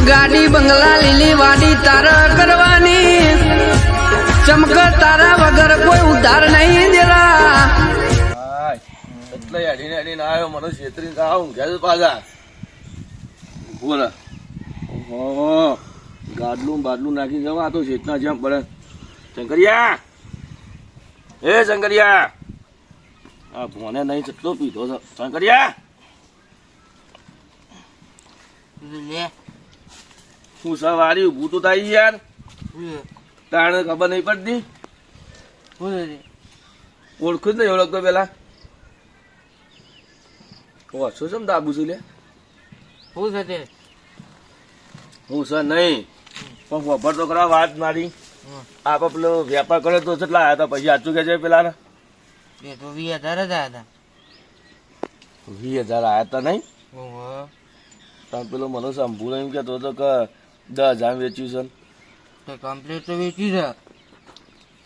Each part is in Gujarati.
ગાડી બંગલા લીલી વાડી તારા કરવાની ચમક તારા વગર કોઈ ઉધાર નહીં દેલા એટલે હેડીને હેડીને આવ્યો મને છેતરીને આવું ઘેર પાછા બોલે ઓહો ગાડલું બાડલું નાખી જવા તો છેતના જેમ પડે શંકરિયા એ શંકરિયા આ ભોને નહીં કેટલો પીધો છે શંકરિયા હું સવારી ઊભું તો થાય યાર તાણે ખબર નહીં પડતી ઓળખું જ નહીં ઓળખતો પેલા ઓછો છે દાબુ છું લે હું છે હું સર નહીં પણ ખબર તો ખરા વાત મારી આપડે પેલો વેપાર કર્યો તો કેટલા આવ્યા હતા પછી સાચું કે છે પેલા ને એ તો 20,000 જ આવ્યા 20,000 આવ્યા હતા નહીં હતા. પણ પેલો મને સંભૂળ એમ કેતો હતો કે 10,000 વેચ્યું છે તો કમ્પ્લીટ તો વેચી છે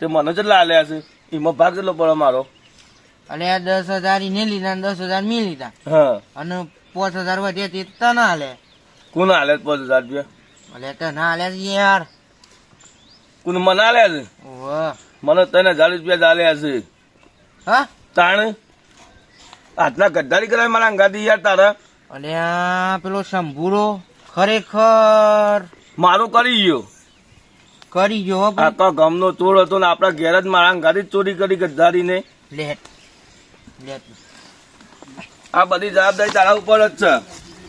તે મને કેટલા આલ્યા છે એમાં ભાગ કેટલો પડે મારો અને આ 10,000 એને લીધા અને 10,000 મેં લીધા હા અને 5,000 વધ્યા તે તને હાલે કોને આલ્યા 5,000 રૂપિયા એટલે તને હાલે છે યાર. કોને મને આલ્યા છે ઓહો મને 3,000 રૂપિયા આલ્યા છે હા તાણ આટલા ગદ્દારી કરાય મારા અંગાથી યાર તારા અને આ પેલો શંભુરો ખરેખર મારું કરી ગયો કરી ગયો હો ભાઈ. આખા ગામનો ચોર હતો ને આપણા ઘેર જ મારા અંગાથી જ ચોરી કરી ગદ્દારીને લેટ લેટ આ બધી જવાબદારી તારા ઉપર જ છે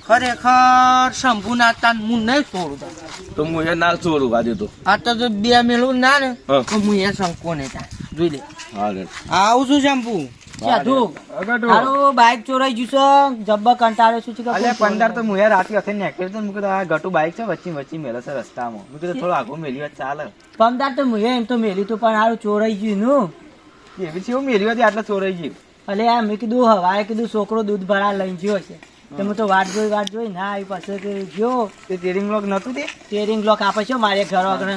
ખરેખર શંભુ ના તાન હું નહીં છોડું તો હું એ ના છોડું આજે તો આ તો જો 2 મેલું ના ને હા. તો હું એ શંકો ને તા જોઈ લે હા રે આવું છું શંભુ તારું બાઈક ચોરાઈ ગયું છે જબ્બર કંટાળ્યો છું કે અલ્યા 15 તો મુયા રાતે હથે નીકળ્યો તો મુકે આ ગટુ બાઈક છે વચ્ચે મેલે છે રસ્તામાં મુકે થોડો આગો મેલ્યો ચાલે પમદાર તો મુએ એમ તો મેલી તું પણ હારું ચોરાઈ ગયું નું એવી છે હું મેલ્યો હતી આટલા ચોરાઈ ગયું અલે આ મેં કીધું હવારે કીધું છોકરો દૂધ ભરા લઈને ગયો છે તો હું તો વાટ જોઈ ના આવી પાસે કે ગયો તે ટેરિંગ લોક નતું તે સ્ટેરિંગ લોક આપે છે મારે ઘર આગળ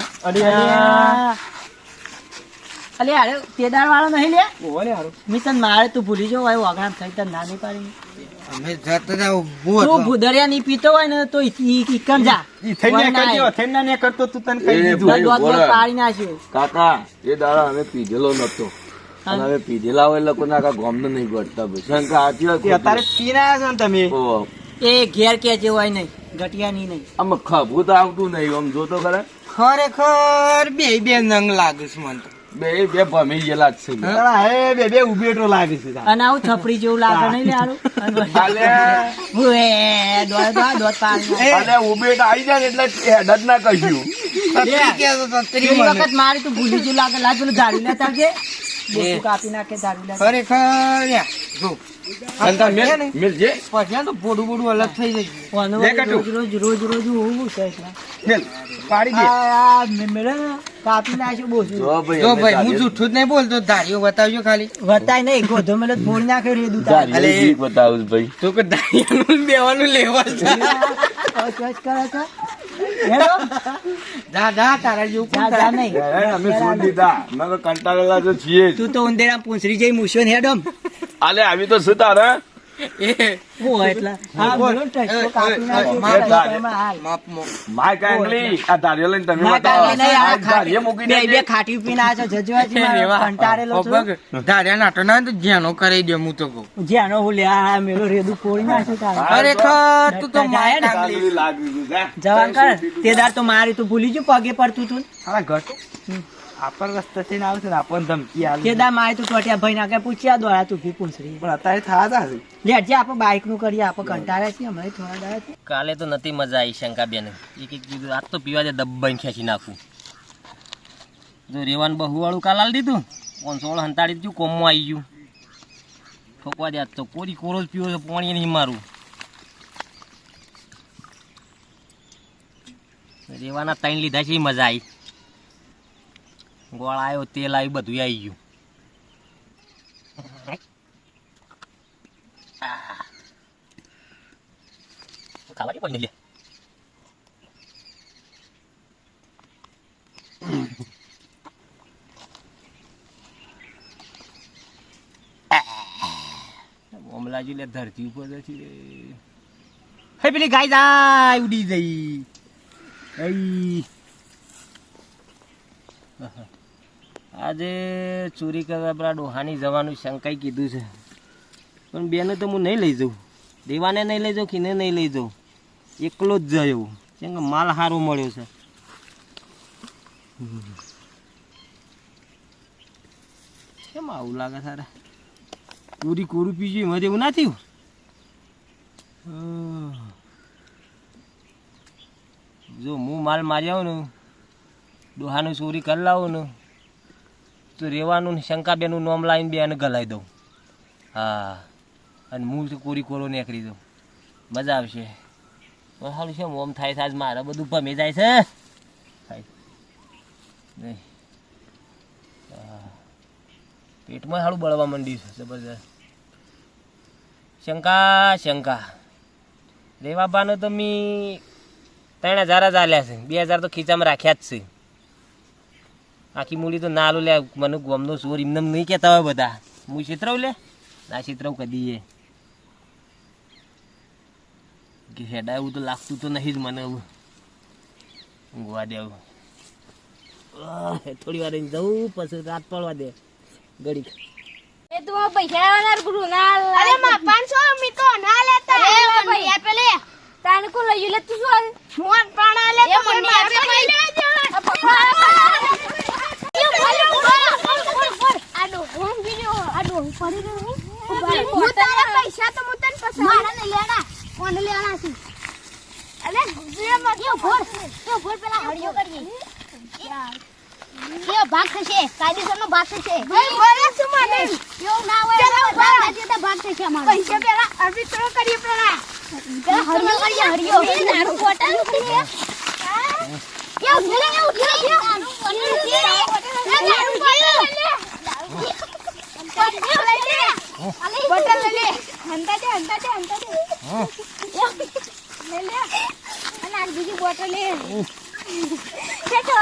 અલે અરે તેદાર વાળો નહીં લે ઓલે હારું મિશન મારે તું ભૂલી જાવ ભાઈ વાગણા થઈ તને ના નહીં પાડી અમે જતા હતા તું ભૂદરિયા નહીં પીતો હોય ને તો ઈકન જા ઈ થઈ ને કરજો થેન ને કરતો તું તને કહી દીધું ભાઈ, દોત બોલે. પાડી નાખ્યો કાકા એ દાડા અમે પીધેલો નતો અને હવે પીધેલા હોય લોકો આખા ગામને નહીં ગોઠતા ભાઈ શંકર આથી તે અત્યારે પીને આવ્યા છો ને તમે એ ઘેર કે જે હોય નહીં ગટિયા ની નહીં આમાં ખભું તો આવતું નહીં આમ જોતો ખરા ખરેખર બે નંગ લાગે છે મને તો. બે ભમી ગયેલા જ છે તારા હે બે ઉભેટો લાગે છે તારા. અને આવું છપડી જેવું લાગે નહીં લે હારું અલ્યા, ઉએ, દોત પાડી અલ્યા, ઉભેટ આવી જાય ને એટલે હેડ જ ના કહ્યું સત્રી કહેતો તો સત્રી પેલી મને. વખત મારી તું ભૂલી જેવું લાગે લાજ પેલું ઝાડુ લેતા આવજે બોસું કાપી નાખે ઝાડુ લેતા ખરેખર યા, જો શંકર, મેલ જે પછી આ તો બોડું અલગ થઈ જાય. કોનું લે કાઢું. રોજ હું છે એટલે. મેલ પાડી દે આ મેળે ને કાપી નાખ્યું બોસું જો ભાઈ, જો અમે ભાઈ હું તારી- જૂઠું જ નહીં બોલતો, ધારીઓ બતાવજો ખાલી. વતાય નહીં ગોધો મેળે ફોડી નાખ્યો રેદું તારે તારી અલે. જીત બતાવું છું ભાઈ તો કે ધારીઓનું બેવાનું લેવા છે. ચોચ કરે છે હેડો જા તારા જેવું જા કોણ જા થાય? નહીં અરે, અમે છોડી દીધા અમે તો કંટાળેલા તો છીએ જ. તું તો ઉંદેરા પૂંછડી જઈ મૂછો ને હેડમ આલે આવી તો શું તારે હું એટલે આ બોલો ને ટચકો કાપી નાખ્યો મારે ટચકોમાં હાલ. માપમાં. માય કાંગલી આ ધારીઓ લઈને તમે ના બતાવો. કાંઈ નહીં, આ આ ધારીએ મૂકી બે દેજે. બે ખાટી પીને આવ્યા છો જજવાજી મારો કંટાળેલો છું ધાર્યા નાટો ના હોય તો જેનો કરી દે હું તો કહું. જ્યાંનો હું લે આ મેલો રેદું ફોડી નાખ્યું તારે ખરેખર તું તો જાય ને. કાંગલી લાગી ગયું, જા. જવાન કર તે દાર તો મારી તું ભૂલી ગયું પગે પડતું તું આ ગટુ આપણ રસ્તા થઈને આવે છે ને આપણને ધમકી આલે તે દાર મારી તું ટોટિયા ભાઈ નાખે પૂછ્યા દોડા તું ભી પૂંછડી પણ અત્યારે થાતા છે લે જે આપણે બાઈક નું કરીએ આપણે કંટાળ્યા છીએ હમણાં થોડા દાડા કાલે તો નથી મજા આવી શંકાબેન એક કીધું આજ તો પીવા દે દબ્બાઈને ખેંચી નાખું જો રેવાનું બહુ વાળું કાલ આલી દીધું 500 હંતાડી દીધું કોમમાં આવી ગયું ઠોકવા દે આજ તો કોરી કોરો જ પીવો છે પાણી નહીં મારું રેવાના 3 લીધા છે ઈ મજા આવી ગોળ આવ્યો તેલ આવ્યું બધું આવી ગયું ખાવાની પણ લે ઓમલાજી લે ધરતી ઉપર જતી રે હે પેલી ગાય જાય ઉડી જઈ આજે ચોરી કરવા પેલા ડોહાની જવાનું શંકાઈ કીધું છે, પણ બેને તો હું નહીં લઈ જાઉં, દેવાને નહીં લઈ જાઉં, ખીને નહીં લઈ જાઉં, એકલો જ જાય એવું કેમ કે માલ સારો મળ્યો છે. કેમ આવું લાગે સારા ચોરી કોરું પીજું એમાં એવું ના થયું. જો હું માલ મારી આવું ને ડોહાનું ચોરી કરી લાવું ને તો રહેવાનું ને શંકાબેનનું નામ લાવીને બેને ગલાવી દઉં. હા, અને હું તો કોરી કોરો નીકળી દઉં, મજા આવશે. સારું છે ઓમ થાય છે આજ મારે બધું ભમી જાય છે. થાય નહીં પેટમાં સારું બળવા માંડ્યું છે જબરજસ્ત. શંકા રેવાબાને તો મેં 3000 જ આલ્યા છે, 2000 તો ખીચામાં રાખ્યા જ છે. આખી મૂડી તો નાલું લે, મને ગમનો ચોર એમને નહીં કહેતા હોય બધા, હું છેતરાવ લે ના છેતરાવ કદીએ કે હેડા એવું તો લાગતું તો નહીં જ મને. એવું ઊંઘવા દેવું, થોડી વાર જવું પછી રાત પડવા દે ઘડીક. એ તું પૈસા ના ગુરુ ના અરે માં 500 મી તો ના લેતા એ ભૈયા પેલે તાને કો લઈ લે તું શું મોન પ્રાણા લે તો મને આપે લઈ લેવા દે આડો હોમ ગયો આડો પડી રહ્યો હું તારા પૈસા તો મુતન પછી મારા ને લેણા કોને લેણા છે અલે ગુજરાતમાં યો ભોર પેલા હડિયો કરીએ કેવો ભાગ થશે, કાયદેસરનો ભાગ થશે. ભાઈ બોલે શું મને એવું ના હોય તો ભાગ થશે અમારો. પૈસા પેલા અર્પિત્રો કરીએ પેલા હરિયો કરીએ હરિયો નાનું બોટલ કરીએ. કેવું ભલે એવું થયો નાનું બોટલ લે લે હંતા દે લે લે અને આ બીજી બોટલ લે ચેકો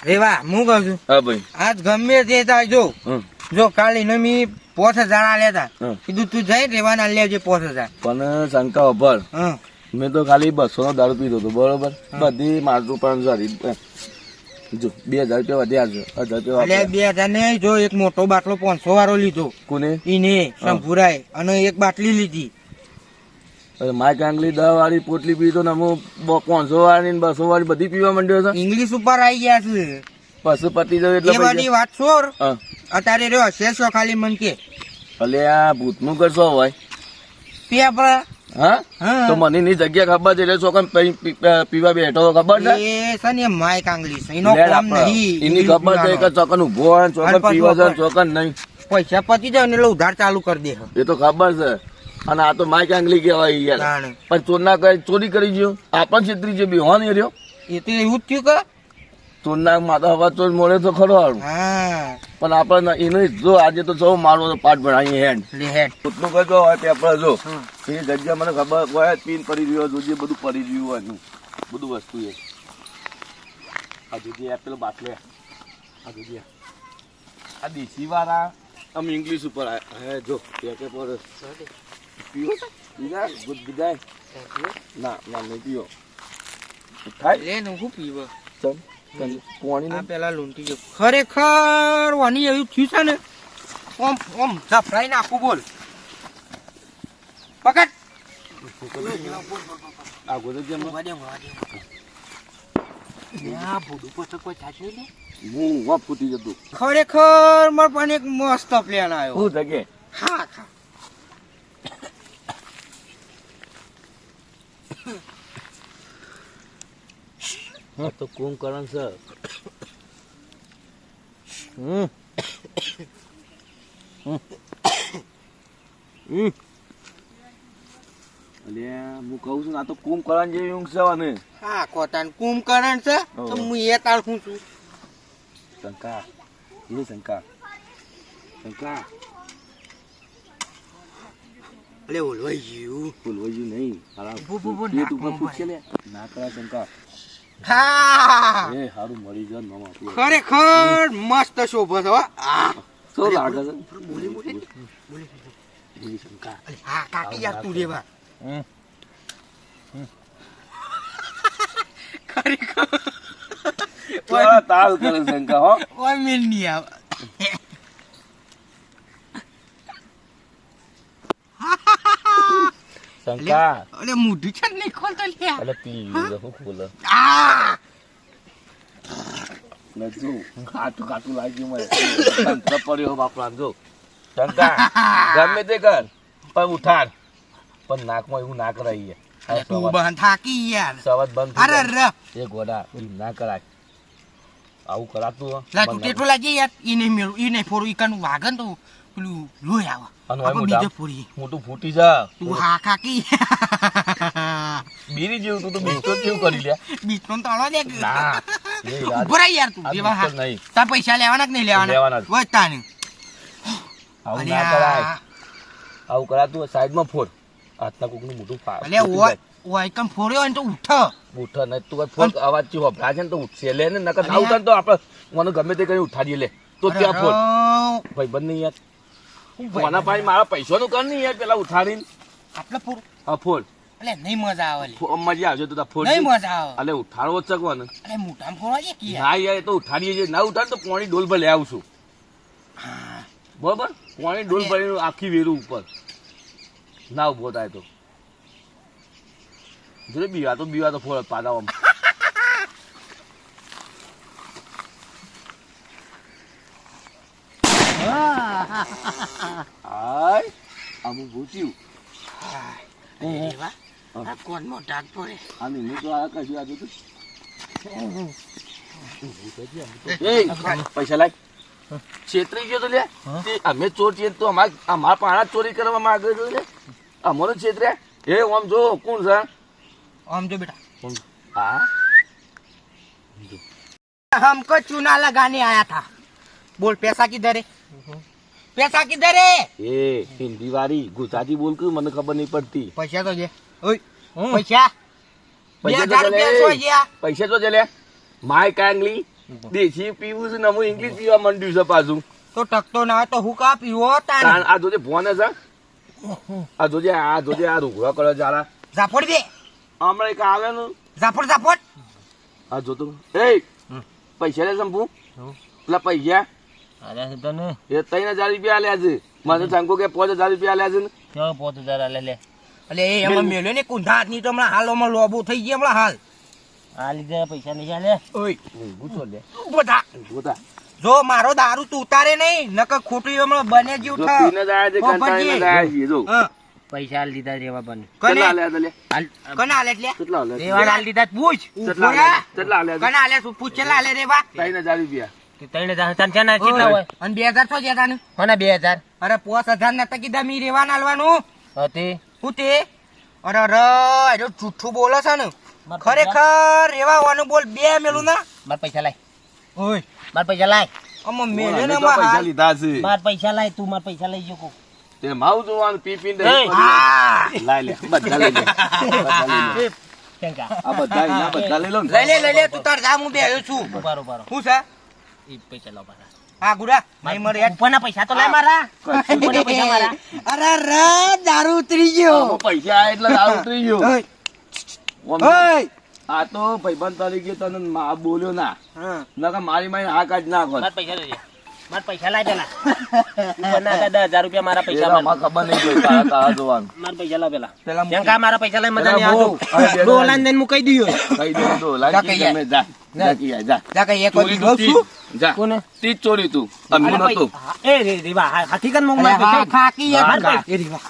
રેવા હું કહું છું, હા ભાઈ, આજ ગમે તે થાય જો કાલે નમી 5000 લેતા કીધું તું જઈ રેવા ના લેજે 5000. પણ શંકા અભર મેં તો ખાલી 200 નો દારૂ પીધો હતો બરોબર, બધી મારું પણ જો 2000 રૂપિયા વધ્યા છે, 1000 રૂપિયા 2000 ને જો એક મોટો બાટલો 500 વાળો લીધો કોને ઈને શંભુરાય અને એક બાટલી લીધી. માય કાંગલી 10 વાળી પોટલી પીધો ને હું 500 વાળી ને 200 વાળી બધી પીવા માંડ્યો છે. ઇંગ્લિશ ઉપર આવી ગયા છે પછી પતી જાય એટલે એ બધી વાત છોડ. હા, અત્યારે રહ્યો શેષો ખાલી મન કે અલે આ ભૂતનું કરશો હોય પેપર. હા, હા. તો મને એની જગ્યા ખબર છે એટલે છોકરા પીવા બેઠો ખબર છે. એ છે ને માય કાંગલી છે એનો લેડ કામ આપડે. નહીં. એની ખબર છે કે ચોકન ઉભો હોય ને ચોકન પીવા છે ચોકન નહીં. પૈસા પતી જાય ને એટલે ઉધાર ચાલુ કરી દે. એ તો ખબર છે, અને આ તો માય કાંગલી કહેવાય યાર. જાણે. પણ ચોરના કઈ ચોરી કરી ગયો આપણ છેતરી છે બી હોન રહ્યો. એ તો એવું જ થયું કે ચોરના માથા હવા ચોર મળે તો ખરો હારું, હા પણ આપણે એને જો આજે તો સૌ મારો પાઠ ભણાવી હેડ લે હેડ ભૂતનું કરતો હોય પેપર જો એ જગ્યા મને ખબર હોય પીન પડી રહ્યો જોજે બધું પડી રહ્યું હોય એનું બધું વસ્તુ એ આ જોજે પેલો બાટલે આ જોજે આ દેશી વાળા આમ ઇંગ્લિશ ઉપર હે જો પેકે પર પીવો પીવા ગુડ ગુડાય ના ના નહીં પીવો થાય લે ને હું પીવ ચમ કોણી આ પેલા લૂંટી ગયો ખરેખર વાની એવું થયું છે ને ઓમ ઓમ સફરાઈ નાખું બોલ પકડ આ ગોદે જેમ હું વાપ ફૂટી જતું ખરેખર માર પણ એક મસ્ત પ્લેન આવ્યો શું થકે હા ખા હા તો કુંભકરણ છે અલ્યા હું કહું છું આ તો કુંભકરણ જેવી ઊંઘ છે ને હા કોતાન કુંભકરણ છે તો હું એ તાળખું છું શંકા એ શંકા શંકા અલે ઓલવાઈ ગયું. બોલવાયું નહીં હારા બો, પેટ ઉપર નાક ફૂટશે લે ના કરા શંકા હા એ હારું મરી ગયો નમ આપું ખરેખર મસ્ત શોભો છે હો. આ શું લાગે છે બોલે બોલી શંકા અલે હા કાકી યાર તું રેવા ખરેખર કેવા તાલ કરે શંકા હો ઓય મેલ નહીં આવે. શંકા અલે મોઢું છે ને નહીં ખોલતો લે. અલે પી ગયો હું બોલે આ નજુ ખાટું ખાટું લાગ્યું મને તંત્ર પડ્યો બાપરા જો શંકા ગમે તે કર પણ ઉઠાડ પણ નાકમાં એવું ના કરાય અલે તું બંધ થાકી યાર. સવાજ બંધ અરે રે એ ગોડા એમ ના કરાય આવું કરાતું હો. લા તું ટેટો લાગી યાર ઈ નહીં મેળું ઈ નહીં ફોડું ઈ કાનું વાગે ને તો પેલું લોહી આવે. અને આપણે મોઢા બીજે ફોડીએ. મોટું ફૂટી જા તું હા કાકી બીરી જેવું તું તો બીજો જેવું કરી લે બીટનો તાળો દે. ના એ રાત ઉભો રહે યાર તું. આ જેવા હા બિલકુલ નહીં તાર પૈસા લેવાના કે નહીં લેવાના? લેવાના જ. હોય તાને. આવું ના કરાય આવું કરાતું હોય સાઈડમાં ફોડ હાથના કોકનું મોટું અલે ઓય કમ ફોડ્યો હોય ને તો ઉઠ. ઉઠ ને તું ફોડ અવાજ થી વપરા છે ને તો ઉઠશે લે ને નકર ના ઉઠાડ તો આપણે મને ગમે તે કઈ ઉઠાડીએ લે તો ત્યાં ફોડ ભાઈ બંધ નહીં યાર કોના પાસે મારા પૈસાનું કર નહીં યાર પેલા ઉઠાડીને આટલે ફોડ. હા ફોડ અલે નહીં મજા આવે લે. મજા આવશે તો ફોડ નહીં મજા આવે. અલે ઉઠાડવો જ શકવાનો અલે મોઢામાં ફોડવા દે કે યાર. ના યાર એ તો ઉઠાડીએ છીએ ના ઉઠાડ તો પોણી ડોલ પર લઈ આવશું બરોબર પોણી ડોલ ભરીને આખી વેરું ઉપર ના ઉભો થાય તો જોડે બીવા તો ફોડ પાદાવામાં હાય આમું ભૂત્યું અરે વાહ. આ કોણનો ડાક પડે. આ નિમું તો આ કશું આ જોતું પૈસા લાય છેતરી ગયો તો લે તે અમે ચોર છીએ તો અમારા પાણા ચોરી કરવા માંગે છે લે અમારો છેતર્યા એ આમ જો કોણ છે આમ જો બેટા હા हमको चूना लगाने आया था. बोल पैसा किधर है? पैसा किधर है? એ હિન્દી વાળી ગુજરાતી બોલ કે મને ખબર નહીં પડતી पैसा तो जे. ओए पैसा પૈસા 2000 રૂપિયા શું છે આ? પૈસા તો લે માય કાંગલી દેશી પીવું છે ને હું ઇંગ્લિશ પીવા માંડ્યું છે પાછું તો ટકતો ના હોય તો હું કા પીવો તાન. આ જોજે ફોન છે આ જોજે આ રૂગડો કરો જારા ઝાપડ દે. હમણાં એક આવે ને ઝાપડ. આ જોતો એ પૈસા લે શંભુ પેલા પૈસા આલ્યા છે તને એ 3000 રૂપિયા આલ્યા છે મને શંકુ કે 5000 રૂપિયા આલ્યા છે ને કેવો 5000 આલે લે અલે એ એમાં મેલ્યો ને કુંધા હાથની તો હમણાં હાલોમાં લોબો થઈ ગયા હમણાં હાલ. આ લીધે પૈસા નહીં આલે ઓય ગુસ્સો લે બધા ગોતા જો મારો દારૂ તું ઉતારે નહીં નકર ખોટું હમણાં બને જેવું જો થાય. પીને જાય છે કંટાળીને જાય છે જો હા. પૈસા આલ દીધા રેવા બન કને કેટલા આલ્યા લે કને હાલે એટલે કેટલા આલ્યા રેવા આલ દીધા પૂછ કેટલા આલ્યા કેટલા આલ્યા કને હાલે તું પૂછ ચલા હાલે રે બા. 3000 રૂપિયા કે 3000 તન છે ને કેટલા હોય અને 2000 છો જતા ને કોના 2000 અરે 5000 નતા કીધા મી રેવા નાલવાનું હતી હું તે અરે અરે જૂઠું બોલે છે ને ખરેખર રેવા વાનું બોલ બે મેલું ના માર પૈસા લાય ઓય માર પૈસા લાય અમ મેલે અમે ને તો પૈસા માં લીધા છે માર પૈસા લાય તું માર પૈસા લઈ જો કો તે માવ જોવાનું પી પીને એ, લાય લે બધા લઈ લે બધા લઈ લે. કેંકા આ બધા લઈ લો ને લઈ લે તું તાર જા હું બેહ્યો છું ઉભારો ઉભારો હું છે ઈ પૈસા લાવ પાછા હા ગુડા નહીં મરે યાર. ઉપરના પૈસા તો લાય મારા ઉપરના પૈસા મારા અરે રે દારૂ ઉતરી ગયો આમાં પૈસા આયા એટલે દારૂ ઉતરી ગયો ઓય ઓમ ઓય આ તો ભાઈબંધ તરીકે તને મા બોલ્યો ના હા નકર મારી મારી આ કાઢ નાખો માર પૈસા લેજે માર પૈસા લાય પેલા ઉપરના હતા 10000 રૂપિયા મારા પૈસા એમાં માર ખબર નહીં જોઈ તારા તારા જોવાનું માર પૈસા લાવ પેલા પેલા કેંકા મારા પૈસા લઈ મજા નહીં પેલા આવતો બહુ. અરે, ડોલાન દઈને મુકાઈ દીયો કઈ દે દો જા લાગી કઈ ગમે જા જા કી જા જા કઈ એક ચોરી વાર તું છું જા કોને તી જ ચોરી તું અમને નતો એ રે રેવા હકીકત મોંગ માર હા પૈસા ખાકી યાર માર માર એ રીવા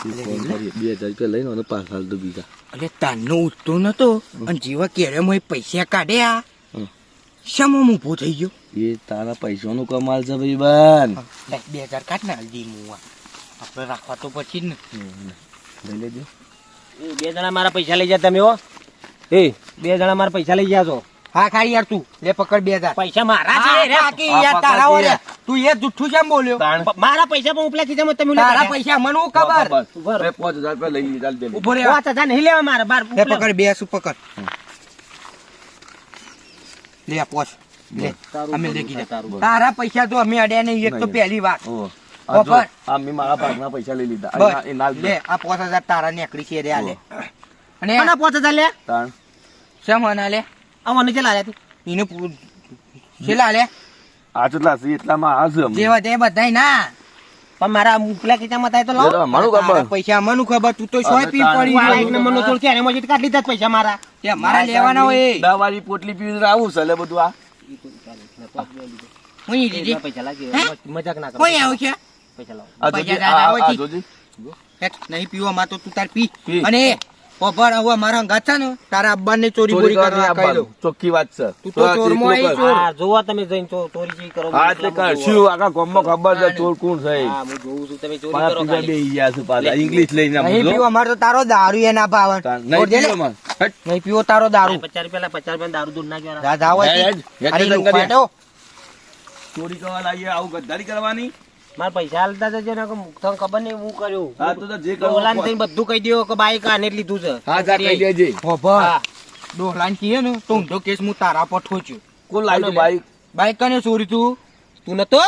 2000 રૂપિયા લઈને અને પાછા હાલ તો બીજા અરે તાનો ઉઠતો નતો અને જીવા કેરે મોય પૈસા કાઢ્યા હમ. શામાં ઊભો થઈ ગયો એ તારા પૈસાનું કમાલ છે ભાઈબંધ લે 2000 કાઢ ના દી મુવા આપણે રાખવા તો પછી જ ને લઈ લેજો એ બે જણા મારા પૈસા લઈ જા તમે હો એ બે જણા મારા પૈસા લઈ જાજો હા ખાઈ યાર તું લે પકડ 2000 પૈસા મારા છે રે કાકી યાર તારા ઓલે તું એ જુઠ્ઠું કેમ બોલ્યો મારા પૈસા પણ ઉપલા ખીચામાં તમે તારા પૈસા મને હું ખબર ઉભો રહો. 5000 રૂપિયા લઈ લીધા દે ઉભો રે 5000 નહીં લેવા મારે બાર લે પકડ બે શું પકડ લે પોસ લે અમે લઈ ગયા તારા પૈસા તો અમે અડ્યા નહીં એક તો પહેલી વાત ઓફર. આ મેં મારા ભાગના પૈસા લઈ લીધા બસ એ ના લે આ 5000 તારા નીકળી છે રે આ લે અને આના 5000 લે તાણ શેમ આના લે આ મને ચલા આલ્યા એને છેલા લે આ કેટલા છે એટલામાં આ છે અમને. જેવા તે બધાય ના પણ મારા ઉપલા ખીચામાં થાય તો એ તો લાવો અમારું ખબર તારા પૈસા મને ખબર તું તો સોય પી પડી વાળા એક ગયો. નંબરનો ચોર ક્યારે મોજી કાઢી લીધા પૈસા મારા તે મારા લેવાના હોય દવારી પોટલી પીવીને આવું છે એટલે બધું આ હું ઈ દીધી પૈસા લાગે હે? મજાક ના કરો કોઈ આવું છે પૈસા લાવો આ પૈસા જોજી, દાદા આ હોય છે. જોજી. હેઠ નહીં પીવો માં તો તું તાર પી પી. અને ઓભર હવે મારા અંગાત છે ને તારા અબ્બાને ચોરી બોરી ચોરી કરવાની કરવા કહી આપવાનું. દઉં ચોખ્ખી વાત છે તું તો ચોરમાં એકલો ઈ કર. ચોર. હા જોવા તમે જઈને ચોરી ચી કરો હા એટલે કરશું આખા ગામમાં ખબર છે ચોર કોણ છે હા હું જોઉં છું તમે ચોરી પાછા કરો પીવા ખાલી. બેસી ગયા છે પાછા. ઇંગ્લિશ લઈને આમ નહીં જો. પીવો મારે તો તારો દારૂ એ ના ભાવે નહીં પીવો માં. હટ. નહીં પીવો તારો દારૂ 50 રૂપિયા દારૂ દૂધ નાખ્યો જા જાવ હેડ, હેડ, હેડ, અરે હેડ, હેડ, ઉપાડો. ચોરી કરવા લાગીએ આવું ગદ્દારી કરવાની મારા પૈસા હાલતા જજો ને તને ખબર નહીં હું કર્યું હા તો જે તો ઓલાને થઈને બધું કહી દો કે બાઈક આને જ લીધું છે હા જા કહી દેજે ઓભર હા. ડોહલાન કીએ ને તો ઊંધો કેસ હું તારા પર ઠોચ્યો કોણ લાવ્યું બાઈક બાઈક કને ચોરી તું તું નતો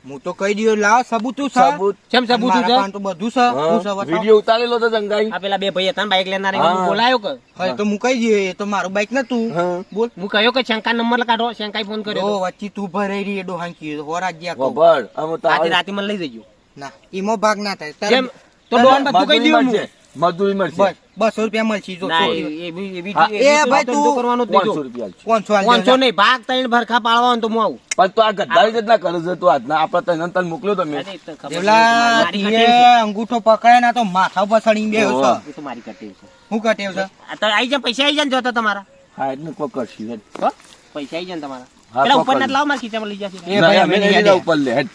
હું તો કહી દયો લાવ સબૂત તું છે સબૂત. કેમ સબૂત મારા છે પાસે તો બધું છે હું છે બતાવ. વિડીયો ઉતારેલો તો જંગાઈ આ પેલા બે ભાઈ હતા ને બાઈક લેનાર હા. બોલાયો કે હવે તો હું કહી દઈએ એ તો મારું બાઈક નતું હા. બોલ હું કહ્યો કે શંકા નંબર કાઢો શંકાએ ફોન કર્યો તો હતો. વચ્ચે તું ભરાઈ રહી ડોહાન કીએ હો રાજ્યા કહું. ખબર અમે તો આજે આવે. રાતે મને લઈ જજો ના ઈમો ભાગ ના થાય તારે- કેમ તો ડોન બધું કહી મજૂરી દઉં મળશે. મજૂરી મળશે બસ 200 રૂપિયા મળશે જો ના ચોરી. એવી હા. એ ભાઈ તું કરવાનું જ 500 નહીં રૂપિયા છે. 500 પાંચસો નહીં ભાગ ત્રણ ભરખા પાડવા હોય ને તો હું આવું પણ તો આ ગદ્દારી જ ના કરે છે તો આજના આપડે તને તને મોકલ્યો તો મેં અરે, તો ખબર દેવલા નહીં, મારી તીએ કટેવ છે. અંગૂઠો પકડે ના તો માથા ઉપર સડીને બેહ્યો ઓહો. છે એ તો મારી કટેવ છે હું કટેવ છે આ તો આઈ જા પૈસા આઈ જાય ને જોતા તમારા હા એટલે કોઈ કરશી હેડ. હો? પૈસા આઈ જાય ને તમારા હા, પેલા તો ઉપર ના કરી. લાવ મારા ખીચામાં લઈ જશે એ નહીં, ભાઈ અમે અમે નહીં નહીં લીધા આડે. ઉપર લે હેડ.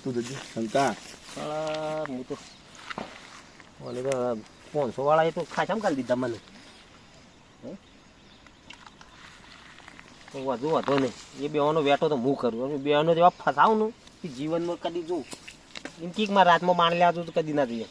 તું જજે. શંકા. હું તો ઓલે તો 500 વાળા એ તો ખાચામ કરી દીધા મને હે? તો વધુ નહીં એ બેવાનો વેટો તો હું કરું અને બેવાનો જેવા ફસાવું ને કે જીવનમાં કદી જોઉં એમ કીક મારા રાતમાં માણ લેવા તો કદી ના જોઈએ